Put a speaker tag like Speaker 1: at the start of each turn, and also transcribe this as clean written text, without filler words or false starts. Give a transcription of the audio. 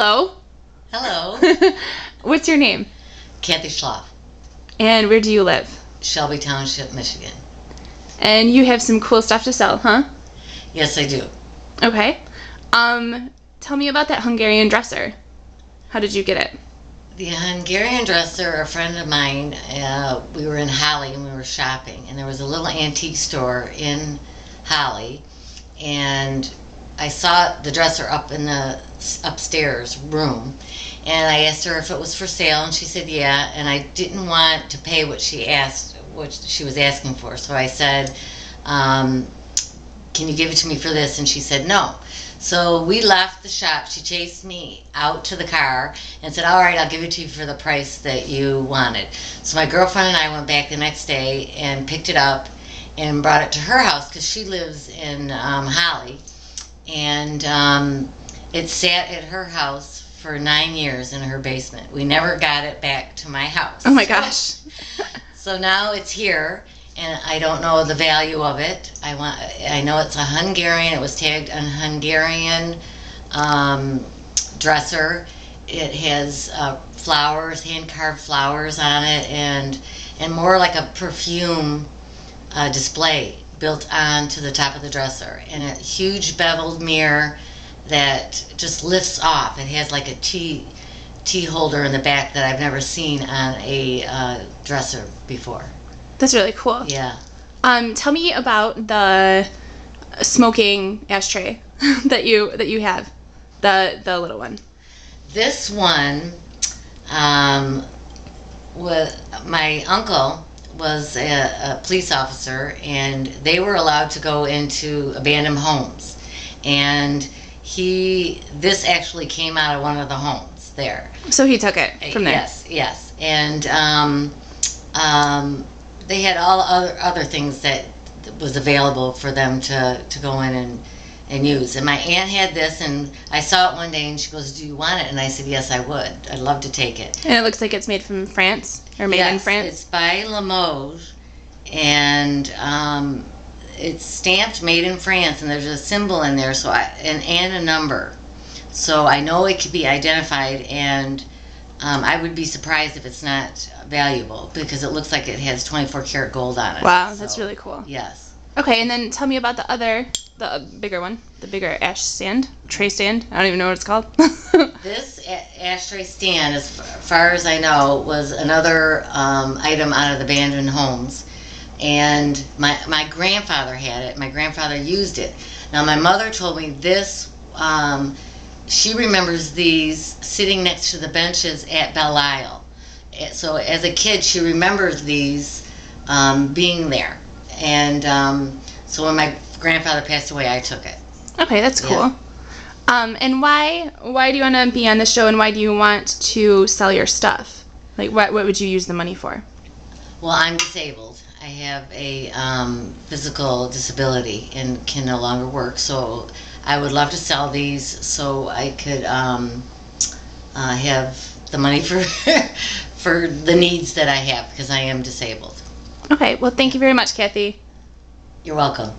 Speaker 1: Hello.
Speaker 2: Hello.
Speaker 1: What's your name?
Speaker 2: Kathy Schloff,
Speaker 1: And where do you live?
Speaker 2: Shelby Township, Michigan.
Speaker 1: And you have some cool stuff to sell, huh?
Speaker 2: Yes, I do.
Speaker 1: Okay. Tell me about that Hungarian dresser. How did you get it?
Speaker 2: The Hungarian dresser, a friend of mine, we were in Holly and we were shopping, and there was a little antique store in Holly, and I saw the dresser up in the upstairs room, and I asked her if it was for sale, and she said yeah, and I didn't want to pay what she was asking for, so I said, can you give it to me for this? And she said no. So we left the shop. She chased me out to the car and said, all right, I'll give it to you for the price that you wanted. So my girlfriend and I went back the next day and picked it up and brought it to her house because she lives in Holly. And it sat at her house for 9 years in her basement. We never got it back to my house.
Speaker 1: Oh my gosh.
Speaker 2: So now it's here. And I don't know the value of it. I know it's a Hungarian. It was tagged a Hungarian dresser. It has flowers, hand-carved flowers on it, and more like a perfume display built onto the top of the dresser. And a huge beveled mirror that just lifts off. It has like a tea holder in the back that I've never seen on a dresser before.
Speaker 1: That's really cool.
Speaker 2: Yeah.
Speaker 1: Tell me about the smoking ashtray that you have, the little one.
Speaker 2: This one, my uncle was a police officer, and they were allowed to go into abandoned homes, and this actually came out of one of the homes there.
Speaker 1: So he took it from there.
Speaker 2: Yes, and they had all other things that was available for them to go in and use. And my aunt had this, and I saw it one day, and she goes, do you want it? And I said, yes, I would. I'd love to take it.
Speaker 1: And it looks like it's made from France, or made in France?
Speaker 2: It's by Schloff MOV, and it's stamped made in France, and there's a symbol in there, and a number. So I know it could be identified, and I would be surprised if it's not valuable because it looks like it has 24 karat gold on it.
Speaker 1: Wow, that's really cool.
Speaker 2: Yes.
Speaker 1: Okay, and then tell me about the bigger one, the bigger tray stand. I don't even know what it's called.
Speaker 2: This ashtray stand, as far as I know, was another item out of the abandoned homes. And my grandfather had it. My grandfather used it. Now, my mother told me this. She remembers these sitting next to the benches at Belle Isle. So as a kid, she remembers these being there. And so when my grandfather passed away, I took it.
Speaker 1: Okay, that's cool.
Speaker 2: Yeah.
Speaker 1: And why do you want to be on the show, and why do you want to sell your stuff? Like, what would you use the money for?
Speaker 2: Well, I'm disabled. I have a physical disability and can no longer work, so I would love to sell these so I could have the money for the needs that I have because I am disabled.
Speaker 1: Okay, well, thank you very much, Kathy.
Speaker 2: You're welcome.